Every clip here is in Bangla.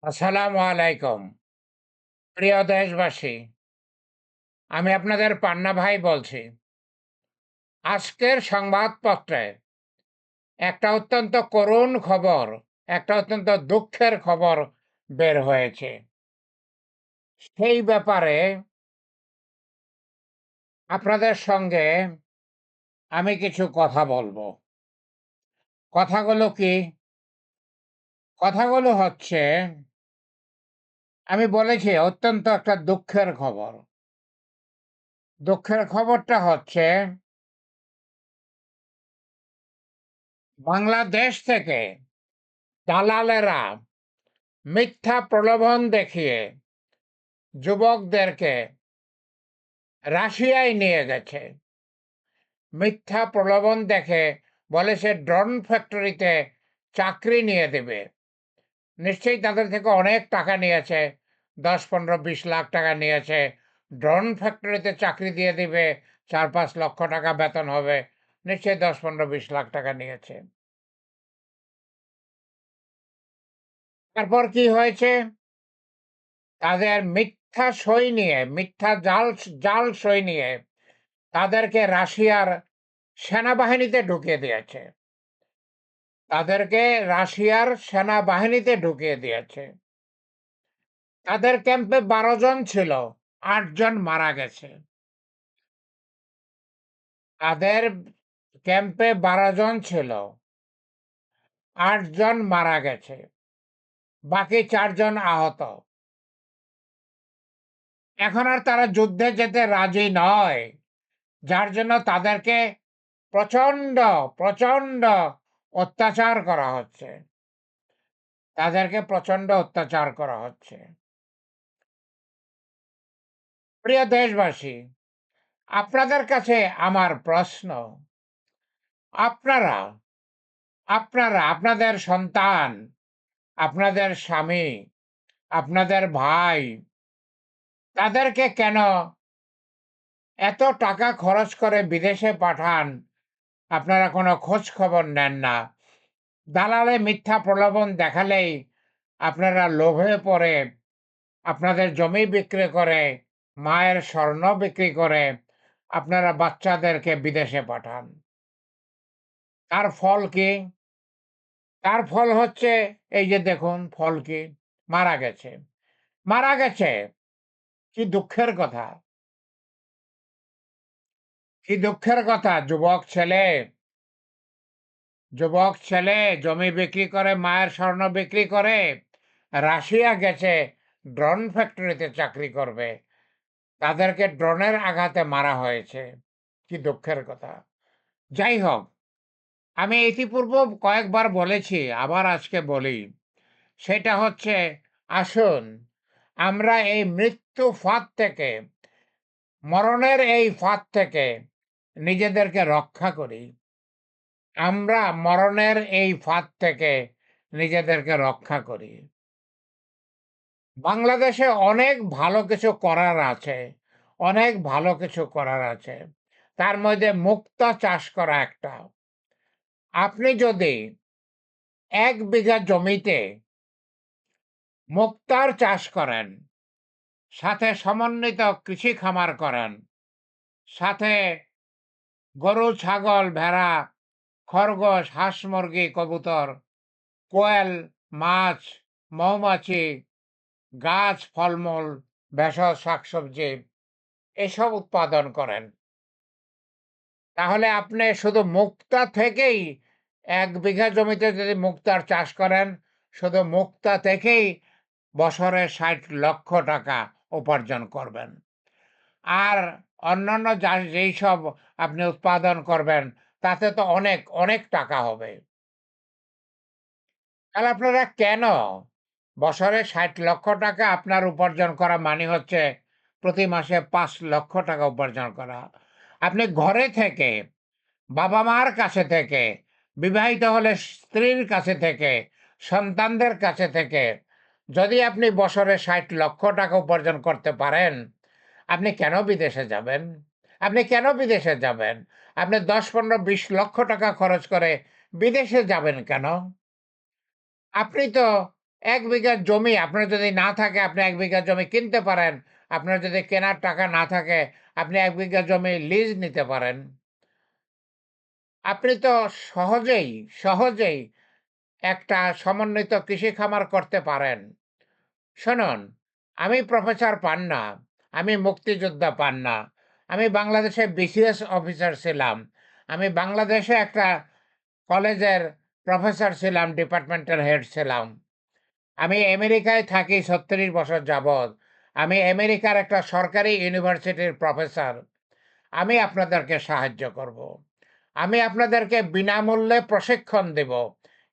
আসসালামু আলাইকুম। প্রিয় দেশবাসী, আমি আপনাদের পান্না ভাই বলছি। আজকের সংবাদপত্রে একটা অত্যন্ত করুণ খবর, একটা অত্যন্ত দুঃখের খবর বের হয়েছে। সেই ব্যাপারে আপনাদের সঙ্গে আমি কিছু কথা বলবো। কথাগুলো কি? কথাগুলো হচ্ছে, আমি বলেছি অত্যন্ত একটা দুঃখের খবর। দুঃখের খবরটা হচ্ছে বাংলাদেশ থেকে দালালেরা মিথ্যা প্রলোভন দেখিয়ে যুবকদেরকে রাশিয়ায় নিয়ে গেছে। মিথ্যা প্রলোভন দেখে বলে সে ড্রোন ফ্যাক্টরিতে চাকরি নিয়ে দেবে। নিশ্চয়ই তাদের থেকে অনেক টাকা নিয়েছে, 10, 15, 20 লাখ টাকা নিয়েছে। ড্রোন ফ্যাক্টরিতে চাকরি দিয়ে দিবে, 4-5 লক্ষ টাকা বেতন হবে। নিশ্চয়ই 10, 15, 20 লাখ টাকা নিয়েছে। তারপর কি হয়েছে? তাদের মিথ্যা সই নিয়ে, মিথ্যা জাল জাল সই নিয়ে তাদেরকে রাশিয়ার সেনাবাহিনীতে ঢুকিয়ে দিয়েছে। তাদেরকে রাশিয়ার সেনাবাহিনীতে ঢুকিয়ে দিয়েছে। তাদের ক্যাম্পে ১২ জন ছিল, ৮ জন মারা গেছে। তাদের ক্যাম্পে ১২ জন ছিল, ৮ জন মারা গেছে। বাকি ৪ জন আহত। এখন আর তারা যুদ্ধে যেতে রাজি নয়। যার জন্য তাদেরকে প্রচণ্ড, প্রচণ্ড অত্যাচার করা হচ্ছে। তাদেরকে প্রচণ্ড অত্যাচার করা হচ্ছে। প্রিয় দেশবাসী, আপনাদের কাছে আমার প্রশ্ন, আপনারা আপনারা আপনাদের সন্তান, আপনাদের স্বামী, আপনাদের ভাই, তাদেরকে কেন এত টাকা খরচ করে বিদেশে পাঠান? আপনারা কোনো খোঁজ খবর নেন না। দালালে মিথ্যা প্রলোভন দেখালেই আপনারা লোভে পড়ে আপনাদের জমি বিক্রি করে, মায়ের স্বর্ণ বিক্রি করে আপনারা বাচ্চাদেরকে বিদেশে পাঠান। তার ফল কি? তার ফল হচ্ছে, এই যে দেখুন ফল কি? মারা গেছে। মারা গেছে। কি দুঃখের কথা! কি দুঃখের কথা! যুবক ছেলে জমি বিক্রি করে, মায়ের স্বর্ণ বিক্রি করে রাশিয়া গেছে ড্রোন ফ্যাক্টরিতে চাকরি করবে। তাদেরকে ড্রোনের আঘাতে মারা হয়েছে। কি দুঃখের কথা! যাই হোক, আমি ইতিপূর্বে কয়েকবার বলেছি, আবার আজকে বলি। সেটা হচ্ছে, আসুন আমরা এই মৃত্যু ফাঁদ থেকে, মরণের এই ফাঁদ থেকে নিজেদেরকে রক্ষা করি। আমরা মরণের এই ফাঁদ থেকে নিজেদেরকে রক্ষা করি। বাংলাদেশে অনেক ভালো কিছু করার আছে, অনেক ভালো কিছু করার আছে। তার মধ্যে মুক্তা চাষ করা একটা। আপনি যদি ১ বিঘা জমিতে মুক্তার চাষ করেন, সাথে সমন্বিত কৃষি খামার করেন, সাথে গরু, ছাগল, ভেড়া, খরগোশ, হাঁস, মুরগি, কবুতর, কোয়েল, মাছ, মৌমাছি, গাছ, ফলমূল, ভেষজ শাকসবজি এসব উৎপাদন করেন, তাহলে আপনি শুধু মুক্তা থেকেই ১ বিঘা জমিতে যদি মুক্তার চাষ করেন, শুধু মুক্তা থেকেই বছরে ৬০ লক্ষ টাকা উপার্জন করবেন। আর অন্যান্য যেইসব আপনি উৎপাদন করবেন, তাতে তো অনেক, অনেক টাকা হবে। তাহলে আপনারা কেন বছরে ৬০ লক্ষ টাকা আপনার উপার্জন করা মানে হচ্ছে প্রতি মাসে ৫ লক্ষ টাকা উপার্জন করা। আপনি ঘরে থেকে, বাবা-মার কাছে থেকে, বিবাহিত হলে স্ত্রীর কাছে থেকে, সন্তানদের কাছে থেকে যদি আপনি বছরে ৬০ লক্ষ টাকা উপার্জন করতে পারেন, আপনি কেন বিদেশে যাবেন? আপনি কেন বিদেশে যাবেন? আপনি ১০, ১৫, ২০ লক্ষ টাকা খরচ করে বিদেশে যাবেন কেন? আপনি তো ১ বিঘা জমি আপনার যদি না থাকে, আপনি ১ বিঘা জমি কিনতে পারেন। আপনার যদি কেনার টাকা না থাকে, আপনি ১ বিঘা জমি লিজ নিতে পারেন। আপনি তো সহজেই, সহজেই একটা সমন্বিত কৃষি খামার করতে পারেন। শুনুন, আমি প্রফেসর পান্না, আমি মুক্তিযোদ্ধা পান্না। আমি বাংলাদেশে বিসিএস অফিসার ছিলাম। আমি বাংলাদেশে একটা কলেজের প্রফেসর ছিলাম, ডিপার্টমেন্টাল হেড ছিলাম। আমি আমেরিকায় থাকি ৩৬ বছর যাবৎ। আমি আমেরিকার একটা সরকারি ইউনিভার্সিটির প্রফেসর। আমি আপনাদেরকে সাহায্য করব। আমি আপনাদেরকে বিনামূল্যে প্রশিক্ষণ দেব।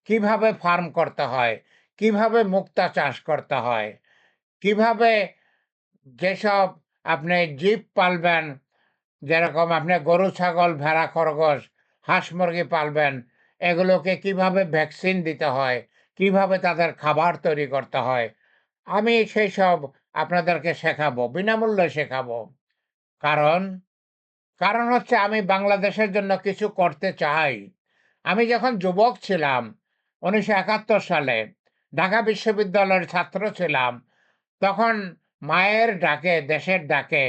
কিভাবে ফার্ম করতে হয়, কিভাবে মুক্তা চাষ করতে হয়, কিভাবে যেসব আপনি জীব পালবেন, যেরকম আপনি গরু, ছাগল, ভেড়া, খরগোশ, হাঁস, মুরগি পালবেন, এগুলোকে কিভাবে ভ্যাকসিন দিতে হয়, কিভাবে তাদের খাবার তৈরি করতে হয়, আমি সেইসব আপনাদেরকে শেখাবো, বিনামূল্যে শেখাবো। কারণ কারণ হচ্ছে আমি বাংলাদেশের জন্য কিছু করতে চাই। আমি যখন যুবক ছিলাম ১৯৭১ সালে, ঢাকা বিশ্ববিদ্যালয়ের ছাত্র ছিলাম, তখন মায়ের ডাকে, দেশের ডাকে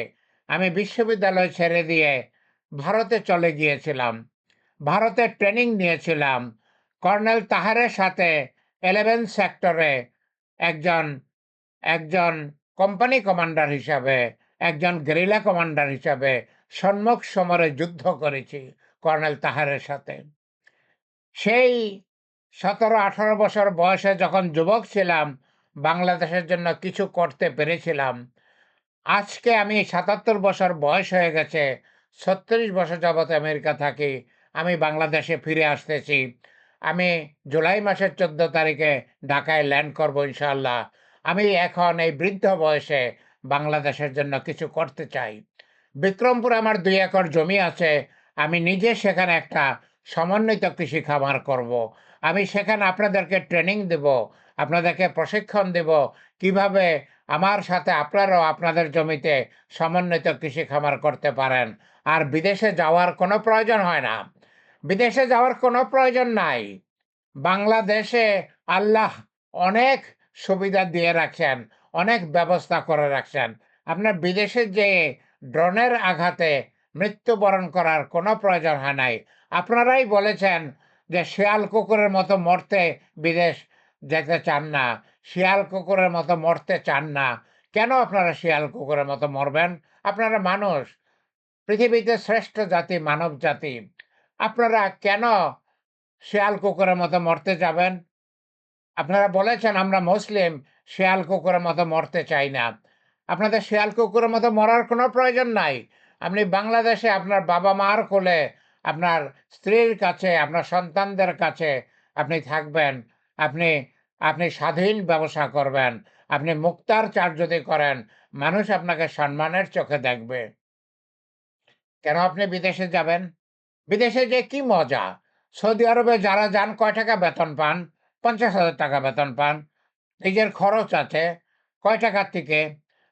আমি বিশ্ববিদ্যালয় ছেড়ে দিয়ে ভারতে চলে গিয়েছিলাম। ভারতে ট্রেনিং নিয়েছিলাম। কর্নেল তাহেরের সাথে 11 সেক্টরে একজন একজন কোম্পানি কমান্ডার হিসাবে, একজন গেরিলা কমান্ডার হিসাবে সম্মুখ সমরে যুদ্ধ করেছি কর্নেল তাহেরের সাথে। সেই ১৭-১৮ বছর বয়সে যখন যুবক ছিলাম, বাংলাদেশের জন্য কিছু করতে পেরেছিলাম। আজকে আমি ৭৭ বছর বয়স হয়ে গেছে। ৩৬ বছর যাবৎ আমেরিকা থাকি। আমি বাংলাদেশে ফিরে আসতেছি। আমি জুলাই মাসের ১৪ তারিখে ঢাকায় ল্যান্ড করব ইনশাআল্লাহ। আমি এখন এই বৃদ্ধ বয়সে বাংলাদেশের জন্য কিছু করতে চাই। বিক্রমপুরে আমার ২ একর জমি আছে। আমি নিজে সেখানে একটা সমন্বিত কৃষি খামার করব। আমি সেখানে আপনাদেরকে ট্রেনিং দেব, আপনাদেরকে প্রশিক্ষণ দেব কিভাবে আমার সাথে আপনারাও আপনাদের জমিতে সমন্বিত কৃষি খামার করতে পারেন। আর বিদেশে যাওয়ার কোনো প্রয়োজন হয় না। বিদেশে যাওয়ার কোনো প্রয়োজন নাই। বাংলাদেশে আল্লাহ অনেক সুবিধা দিয়ে রাখছেন, অনেক ব্যবস্থা করে রাখছেন। আপনার বিদেশে যেয়ে ড্রোনের আঘাতে মৃত্যুবরণ করার কোনো প্রয়োজন হয় নাই। আপনারাই বলেছেন যে শেয়াল কুকুরের মতো মরতে বিদেশ যেতে চান না, শিয়াল কুকুরের মতো মরতে চান না। কেন আপনারা শিয়াল কুকুরের মতো মরবেন? আপনারা মানুষ, পৃথিবীতে শ্রেষ্ঠ জাতি মানব জাতি। আপনারা কেন শেয়াল কুকুরের মতো মরতে যাবেন? আপনারা বলেছেন আমরা মুসলিম, শেয়াল কুকুরের মতো মরতে চাই না। আপনাদের শেয়াল কুকুরের মতো মরার কোনো প্রয়োজন নাই। আপনি বাংলাদেশে আপনার বাবা-মার কোলে, আপনার স্ত্রীর কাছে, আপনার সন্তানদের কাছে আপনি থাকবেন। আপনি আপনি স্বাধীন ব্যবসা করবেন। আপনি মুক্তার চাষ যদি করেন, মানুষ আপনাকে সম্মানের চোখে দেখবে। কেন আপনি বিদেশে যাবেন? বিদেশে যেয়ে কি মজা? সৌদি আরবে যারা যান কয় টাকা বেতন পান? ৳৫০,০০০ বেতন পান। নিজের খরচ আছে। কয় টাকার থেকে?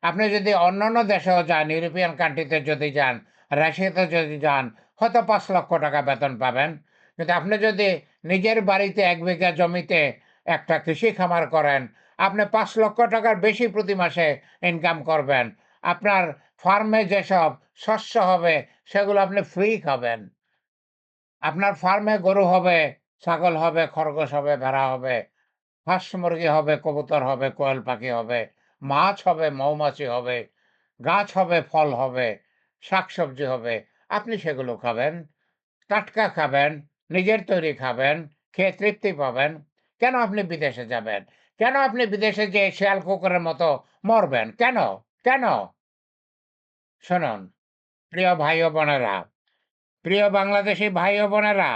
আপনি যদি অন্যান্য দেশেও যান, ইউরোপিয়ান কান্ট্রিতে যদি যান, রাশিয়াতে যদি যান, হয়তো ৳৫,০০,০০০ বেতন পাবেন। কিন্তু আপনি যদি নিজের বাড়িতে ১ বিঘা জমিতে একটা কৃষি খামার করেন, আপনি ৳৫,০০,০০০ বেশি প্রতি মাসে ইনকাম করবেন। আপনার ফার্মে যেসব শস্য হবে, সেগুলো আপনি ফ্রি খাবেন। আপনার ফার্মে গরু হবে, ছাগল হবে, খরগোশ হবে, ভেড়া হবে, হাঁস মুরগি হবে, কবুতর হবে, কোয়েল পাখি হবে, মাছ হবে, মৌমাছি হবে, গাছ হবে, ফল হবে, শাকসবজি হবে। আপনি সেগুলো খাবেন, টাটকা খাবেন, নিজের তৈরি খাবেন, খেয়ে তৃপ্তি পাবেন। কেন আপনি বিদেশে যাবেন? কেন আপনি বিদেশে যেয়ে শেয়াল কুকুরের মতো মরবেন? কেন? কেন? শুনুন, প্রিয় ভাই ও বোনেরা, প্রিয় বাংলাদেশী ভাই ও বোনেরা,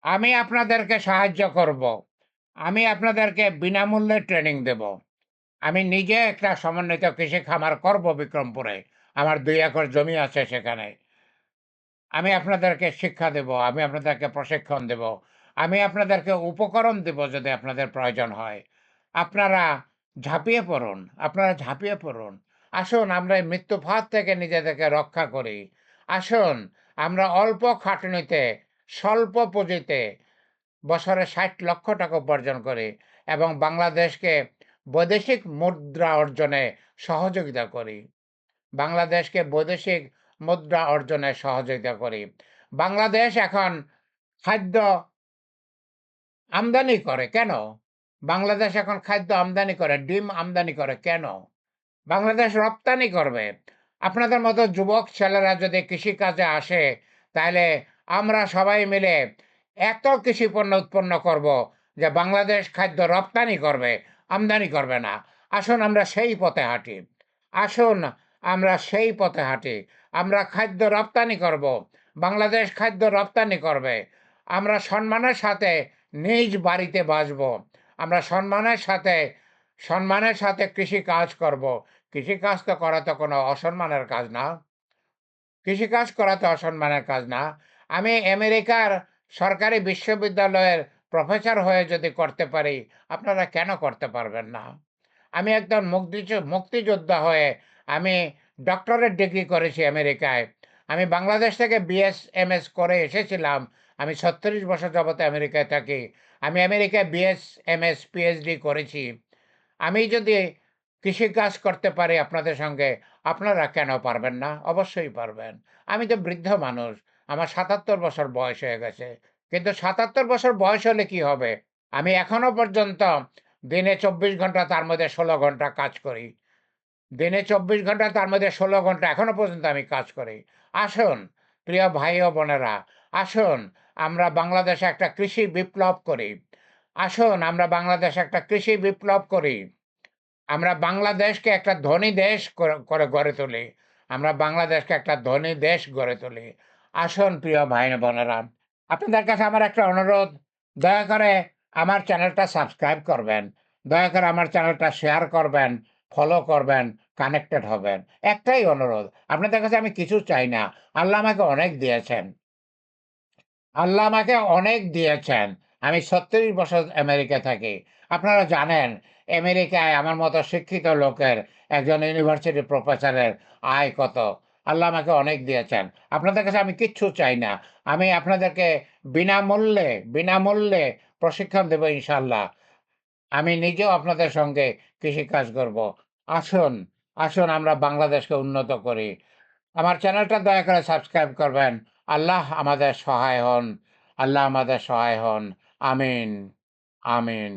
আমি আপনাদেরকে সাহায্য করব। আমি আপনাদেরকে বিনামূল্যে ট্রেনিং দেব। আমি নিজে একটা সমন্বিত কৃষি খামার করব বিক্রমপুরে। আমার ২ একর জমি আছে সেখানে। আমি আপনাদেরকে শিক্ষা দেব, আমি আপনাদেরকে প্রশিক্ষণ দেব। আমি আপনাদেরকে উপকরণ দেব যদি আপনাদের প্রয়োজন হয়। আপনারা ঝাঁপিয়ে পড়ুন, আপনারা ঝাঁপিয়ে পড়ুন। আসুন আমরা এই মৃত্যু ফাঁদ থেকে নিজেদেরকে রক্ষা করি। আসুন আমরা অল্প খাটুনিতে, স্বল্প পুঁজিতে বছরে ৳৬০,০০,০০০ উপার্জন করি এবং বাংলাদেশকে বৈদেশিক মুদ্রা অর্জনে সহযোগিতা করি। বাংলাদেশকে বৈদেশিক মুদ্রা অর্জনে সহযোগিতা করি। বাংলাদেশ এখন খাদ্য আমদানি করে কেন? বাংলাদেশ এখন খাদ্য আমদানি করে, ডিম আমদানি করে কেন? বাংলাদেশ রপ্তানি করবে। আপনাদের মতো যুবক ছেলেরা যদি কৃষিকাজে আসে, তাহলে আমরা সবাই মিলে এত কৃষি পণ্য উৎপন্ন করব যে বাংলাদেশ খাদ্য রপ্তানি করবে, আমদানি করবে না। আসুন আমরা সেই পথে হাঁটি। আসুন আমরা সেই পথে হাঁটি। আমরা খাদ্য রপ্তানি করব। বাংলাদেশ খাদ্য রপ্তানি করবে। আমরা সম্মানের সাথে নিজ বাড়িতে বাঁচব। আমরা সম্মানের সাথে কৃষিকাজ করব। কৃষিকাজ তো করা তো কোনো অসম্মানের কাজ না। কৃষিকাজ করা তো অসম্মানের কাজ না। আমি আমেরিকার সরকারি বিশ্ববিদ্যালয়ের প্রফেসর হয়ে যদি করতে পারি, আপনারা কেন করতে পারবেন না? আমি একজন মুক্তিযোদ্ধা হয়ে আমি ডক্টরেট ডিগ্রি করেছি আমেরিকায়। আমি বাংলাদেশ থেকে বিএস, এমএস করে এসেছিলাম। আমি ৩৬ বছর যাবত আমেরিকায় থাকি। আমি আমেরিকায় বিএস, এমএস, পিএইচডি করেছি। আমি যদি কৃষিকাজ করতে পারি আপনাদের সঙ্গে, আপনারা কেন পারবেন না? অবশ্যই পারবেন। আমি তো বৃদ্ধ মানুষ। আমার ৭৭ বছর বয়স হয়ে গেছে। কিন্তু ৭৭ বছর বয়স হলে কি হবে? আমি এখনো পর্যন্ত দিনে ২৪ ঘন্টা তার মধ্যে ১৬ ঘন্টা কাজ করি। দিনে ২৪ ঘন্টা তার মধ্যে ১৬ ঘন্টা এখনো পর্যন্ত আমি কাজ করি। আসুন প্রিয় ভাই ও বোনেরা, আসুন আমরা বাংলাদেশে একটা কৃষি বিপ্লব করি। আসুন আমরা বাংলাদেশে একটা কৃষি বিপ্লব করি। আমরা বাংলাদেশকে একটা ধনী দেশ করে গড়ে তুলি। আমরা বাংলাদেশকে একটা ধনী দেশ গড়ে তুলি। আসুন প্রিয় ভাই বোনেরা, আপনাদের কাছে আমার একটা অনুরোধ, দয়া করে আমার চ্যানেলটা সাবস্ক্রাইব করবেন। দয়া করে আমার চ্যানেলটা শেয়ার করবেন, ফলো করবেন, কানেক্টেড হবেন। একটাই অনুরোধ, আপনাদের কাছে আমি কিছু চাই না। আল্লাহ আমাকে অনেক দিয়েছেন। আল্লাহ আমাকে অনেক দিয়েছেন। আমি ৩৬ বছর আমেরিকায় থাকি। আপনারা জানেন আমেরিকায় আমার মতো শিক্ষিত লোকের, একজন ইউনিভার্সিটি প্রফেসরের আয় কত। আল্লাহ আমাকে অনেক দিয়েছেন। আপনাদের কাছে আমি কিচ্ছু চাই না। আমি আপনাদেরকে বিনামূল্যে প্রশিক্ষণ দেব ইনশাআল্লাহ। আমি নিজেও আপনাদের সঙ্গে কৃষিকাজ করব। আসুন, আসুন আমরা বাংলাদেশকে উন্নত করি। আমার চ্যানেলটা দয়া করে সাবস্ক্রাইব করবেন। আল্লাহ আমাদের সহায় হন। আল্লাহ আমাদের সহায় হন। আমিন, আমিন।